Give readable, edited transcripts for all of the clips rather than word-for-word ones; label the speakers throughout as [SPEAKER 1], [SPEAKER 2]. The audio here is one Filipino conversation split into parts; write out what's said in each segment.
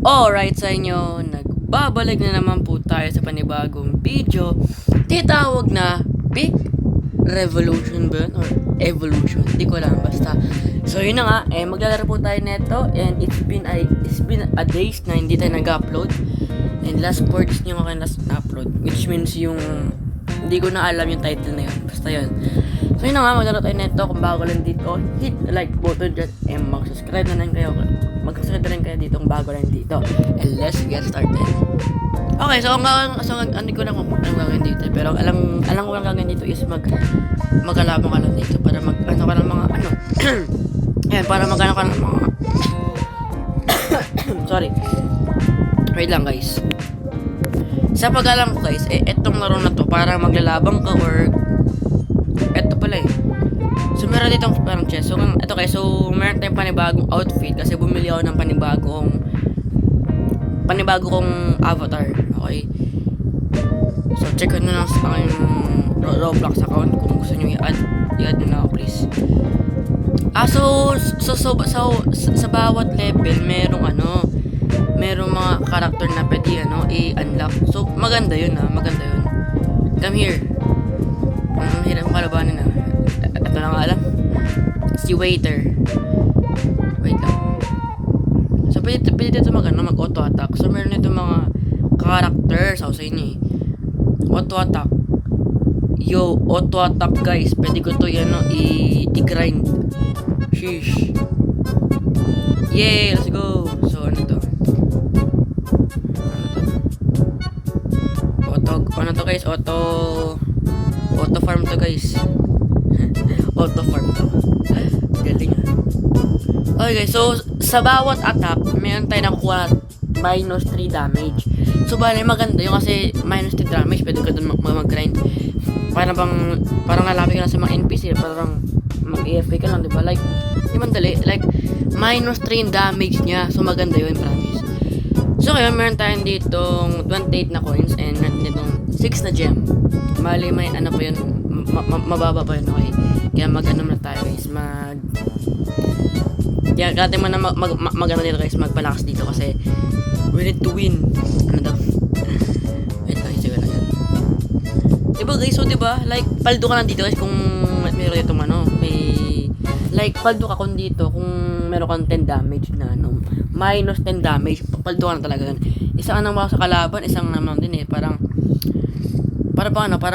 [SPEAKER 1] Alright sa inyo, nagbabalik na naman po tayo sa panibagong video. Tinatawag na Big Revolution ba yun? Or Evolution, hindi ko alam, basta. So yun na nga, maglalaro po tayo neto. And it's been a days na hindi tayo nag-upload. And last 4 days nyo ako last upload, which means yung hindi ko na alam yung title na yun. Basta yun. So yun na nga, maglalaro tayo neto. Kung bago lang dito, hit the like button dyan. And mag-subscribe na lang kayo. Mag-subscribe na rin kayo dito kung bago lang dito. And let's get started. Okay, so hindi ko na kung anong gagawin dito. Pero alam ko lang gagawin dito is magkalabang ka lang dito. Para ano ka ng mga ano. Ayan, para magano ka ng mga sorry. Wait lang guys. Sa pag-alam ko guys, etong laro na to, para maglalabang ka or eto pala So meron dito parang chest. So eto guys, so meron tayong panibagong outfit kasi bumili ako ng panibago kong avatar. Okay. So check ko na lang sa aking Roblox account kung gusto niyo i-add nyo na ako please. Sa bawat level merong mga character na pwede i-unlock. So maganda yun maganda yun. Come here. Ang hirap mong kalabanin ito lang alam. Si waiter. Wait lang. So pwede dito mag-auto attack. So meron nito mga characters sa inyo auto attack. Yo, auto attack guys. Pwede ko to i-grind. Sheesh. Yay, let's go. So ano to guys? Auto farm to guys. Auto farm to. Galing Okay guys, so sa bawat attack, meron tayo nakukuha minus 3 damage. So bale maganda yung kasi minus 3 damage, pwede ka dun mag-grind. Parang lalapit ka lang sa mga NPC, parang mag-AFK ka lang, diba? Like, di man dali. Like, minus 3 damage niya. So maganda yun, promise. So kaya meron tayo ditong 28 na coins and meron ditong 6 na gem. Bale may ano pa yun, mababa pa yun, okay? Kaya na tayo guys, kaya kati mo na mag-ano dito guys, magpalakas dito kasi we need to win. Ano daw? Wait lang, sige lang yan. Diba guys, so diba, like, paldo ka lang dito guys kung meron itong like, paldo ka kung dito, kung meron kang 10 damage na minus 10 damage, paldo ka na talaga yun. Isang anong mga sa kalaban, isang naman din parang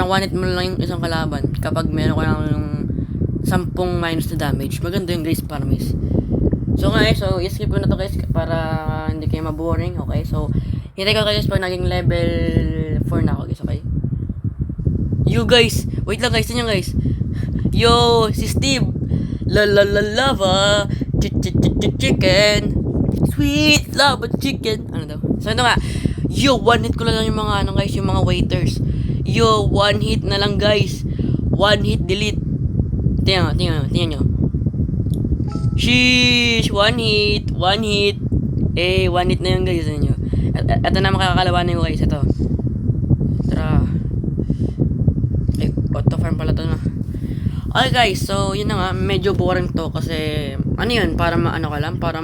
[SPEAKER 1] one hit mo lang yung isang kalaban kapag meron ka lang yung 10 minus na damage. Maganda yung guys, promise. So guys, so i-skip ko na to guys para hindi kayo maboring, okay? So, hintay ko guys pag naging level 4 na ako guys, okay? You guys, wait lang guys, tingnan guys. Yo, si Steve. Lava, chicken. Sweet lava chicken. Ano daw? So ito nga. Yo, one hit ko lang yung mga guys, yung mga waiters. Yo, one hit na lang guys. One hit delete. Tingnan nyo. Sheesh, one hit. One hit na yun guys. Ito na makakalabanin ko guys. Ito. Tara. Auto farm pala to na. Okay guys, so yun na nga. Medyo boring to kasi para para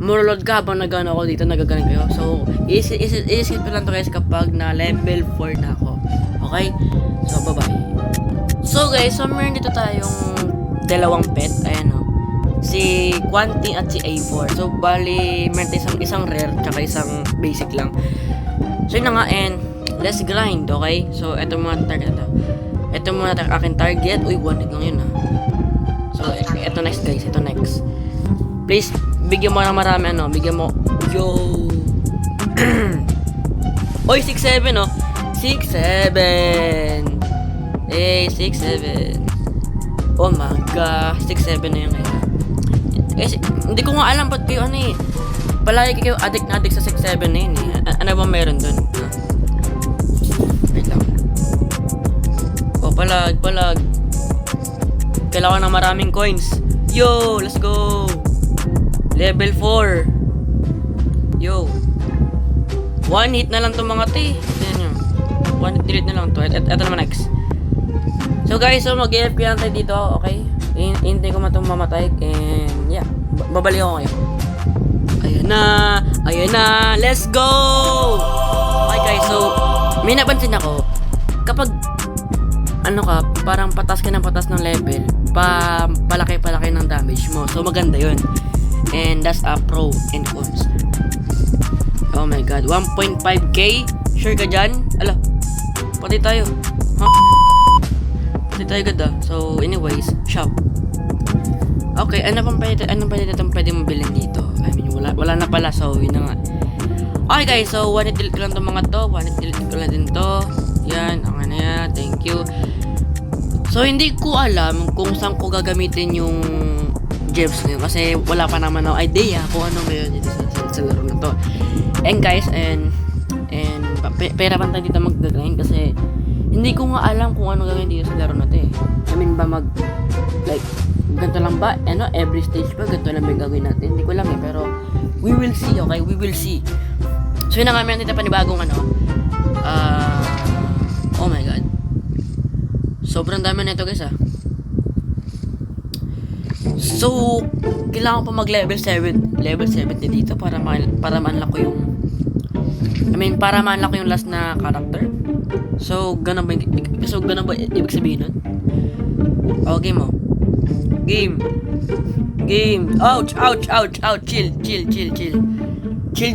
[SPEAKER 1] murulod ka habang nagano ako dito, nagagaling kayo. So, i-skip ko lang to guys kapag na level 4 na ako. Okay? So, bye-bye. So guys, so meron dito tayong dalawang pet. Ayan si Quanti at si A4. So, bali, meron tayo isang rare tsaka isang basic lang. So, yun na nga, and let's grind, okay? So, ito muna target ito. Ito muna aking target. Uy, one hit lang yun So, ito next guys. Ito next. Please, bigyan mo ng marami bigyan mo. Yo! Oy, 6-7 6-7. 6-7. Oh my god, 6-7 na yun guys. Kasi, hindi ko nga alam ba't kayo palagi kayo addict sa 6-7 na yun Ano ba meron dun? Wait lang. Oh, palag. Kailangan ng maraming coins. Yo, let's go. Level 4. Yo. One hit na lang to mga Ayan. One hit delete na lang to. Ito naman next. So guys, so mag-AFK lang tayo dito, okay? Hintay ko matong mamatay and yeah, babalik ako kayo. Ayan na, let's go! Okay guys, so may napansin ako, kapag ano ka, parang patas ka ng patas ng level, palaki-palaki ng damage mo. So maganda yun. And that's a pro and cons. Oh my god, 1.5k? Sure ka dyan? Ala, pati tayo. Pati tayo agad ah. So anyways, shop. Okay, ano pwede mong bilhin dito? I mean, wala na pala, so yun na nga. Okay guys, so one delete ko lang itong mga to. One delete ko lang din to. Yan, ang ano yan, thank you. So hindi ko alam kung saan ko gagamitin yung gems ngayon, kasi wala pa naman ako idea kung ano ngayon dito sa laro na to. And guys, and pera pa tayo dito mag-grind kasi hindi ko nga alam kung ano gagawin dito sa laro na to eh. I mean ba like ganito lang ba? Ano, every stage ba ganito lang ba gagawin natin? Hindi ko alam eh, pero we will see, okay? We will see. So yun na nga, meron dito panibagong ano. Oh my god. Sobrang dami na ito guys ah. So, kailangan pa mag-level 7 dito para ma-unlock ko yung para ma-unlock ko yung last na character. So, ganun ba ibig sabihin nun? Oh, game mo. Game. Ouch. Chill. Chill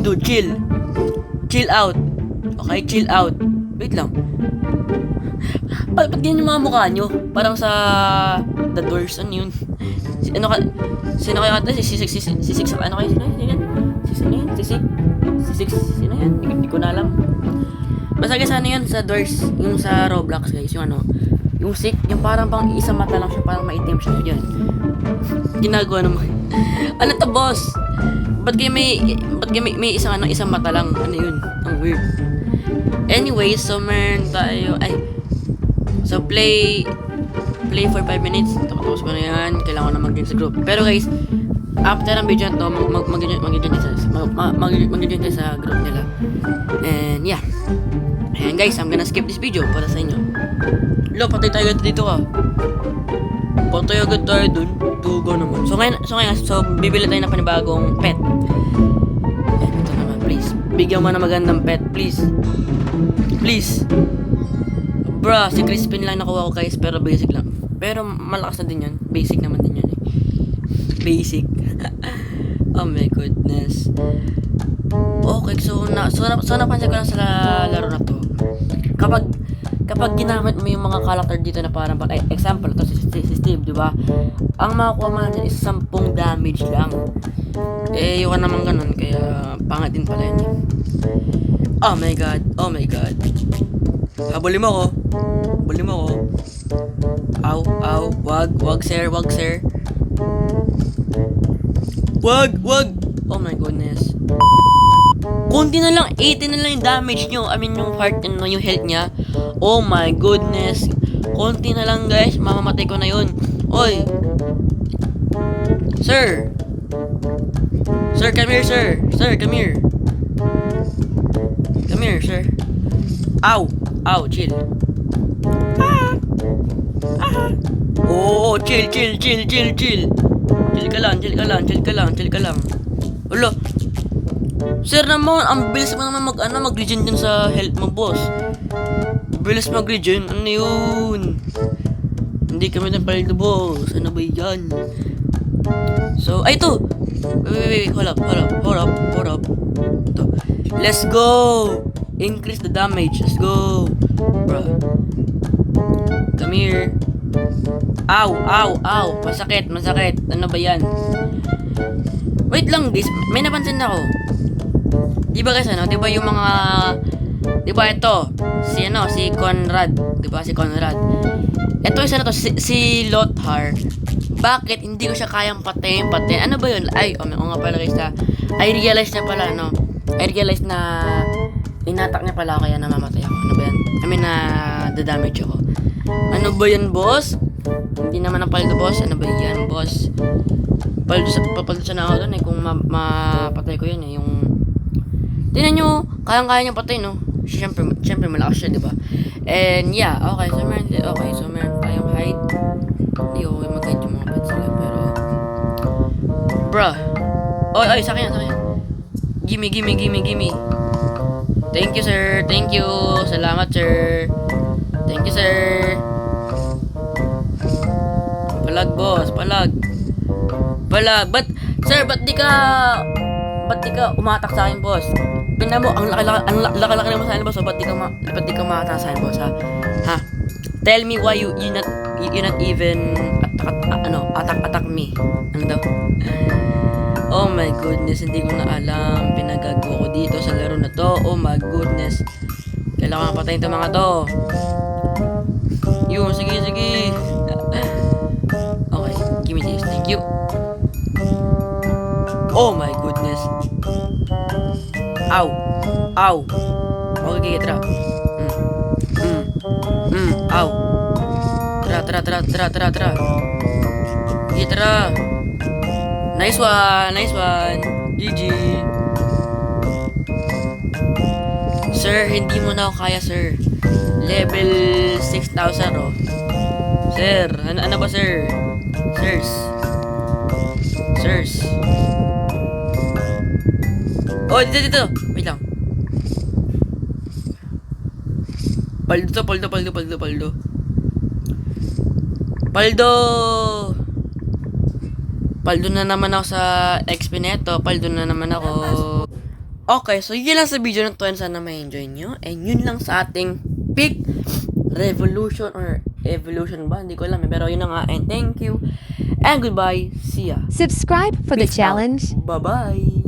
[SPEAKER 1] dude, chill. Chill out. Okay, chill out. Wait lang. Ba't ganyan yung mga mukha nyo? Parang sa The Doors, ano yun? Sino kayo ata? Si Six, ano kayo? Sino yan? Hindi ko na alam. Basta guys, ano yun sa Doors, yung sa Roblox guys, yung ano, yung Six, yung parang pang isang mata lang siya, parang maitim siya, yun. Ginagawa naman. Ano to boss? Ba't kayo may isang mata lang? Ano yun? Ang weird. Anyway, so meron tayo, so play for 5 minutes. Tapos ko na yan. Kailangan ko na mag-join sa group. Pero guys, after ang video na to, mag-join tayo sa group nila. And yeah. And guys, I'm gonna skip this video para sa inyo. Lo, patay tayo agad dito ah. Patay agad tayo dun. Tugo naman. So ngayon, bibili tayo ng panibagong pet. And ito naman, please. Bigyan mo na magandang pet, please. Please. Bruh, si Crispin lang nakuha ko guys, pero basic lang. Pero malakas na din yun. Basic naman din yun eh. Basic. Oh my goodness. Okay, so napansin ko lang sa laro na to. Kapag ginamit mo yung mga character dito na parang example, ito si Steve, di ba? Ang makukuha mo natin is 10 damage lang. Eh, yung naman ganun, kaya pangat din pala yun eh. Oh my god. Habulin mo ko. Ow. Wag sir. Wag. Oh my goodness. Kunti na lang, 80 na lang yung damage nyo. I mean, yung heart and yung health niya. Oh my goodness. Kunti na lang guys, mamamatay ko na yun. Oy. Sir, come here, sir. Come here. Come here, sir. Ow, chill. Oh, chill. Chill ka lang. Ulo. Sir naman, ang bilis mo naman mag-regen dun sa health mo, boss. Bilis mag-regen. Ano yun? Hindi kami ng palito, boss. Ano ba yan? So, ay ito. Wait. Hold up. Ito. Let's go. Increase the damage. Let's go. Bruh. Come here. Ow. Masakit. Ano ba yan? Wait lang, guys. May napansin ako. Diba guys, diba yung mga... Diba ito? Si Conrad. Diba si Conrad? Ito isa na to, si Lothar. Bakit hindi ko siya kayang patayin? Ano ba yun? Nga pala guys na... I realized na inatak niya pala kaya namamatay ako. Ano ba yan? I mean, da-damage ako. Ano ba yan, boss? Hindi naman ang paldo, boss. Ano ba yan, boss? Papaldo na ako dun eh. Kung mapatay ko yun eh. Yung... Tingnan nyo, kayang-kaya niya patay, no? Siyempre malakas siya, diba? And yeah, okay, so meron tayong hide. Hindi ko mag-hide yung mga pets sila, pero... Bruh! Oy, sa akin. Gimme. Thank you, sir. Thank you. Salamat, sir. Thank you, sir. Palag, boss. Palag. Ba't di ka umatak sa akin, boss? Tingnan mo, ang laki-laki naman sa akin, boss. Ba't di ka umatak sa akin, boss, ha? Ha? Tell me why you not even attack me. Ano daw? Oh my goodness, hindi ko na alam. Pinagagawa ko dito sa laro na to. Oh my goodness. Kailangan patayin itong mga to. Yun, sige. Okay, give me this. Thank you. Oh my goodness. Ow. Okay, tara. Ow. Tara. Sige, tara. Nice one. GG. Sir, hindi mo na ako kaya, sir. Level 6,000, oh. Sir, ano ba, sir? Sirs. Oh, dito. Wait lang. Paldo na naman ako sa XP neto. Paldo na naman ako. Okay, so yun lang sa video na to. And sana ma-enjoy nyo. And yun lang sa ating Peak Revolution or Evolution ba? Hindi ko alam. Pero yun na nga. And thank you. And goodbye. See ya.
[SPEAKER 2] Subscribe for the
[SPEAKER 1] Peace out.
[SPEAKER 2] challenge.
[SPEAKER 1] Bye-bye.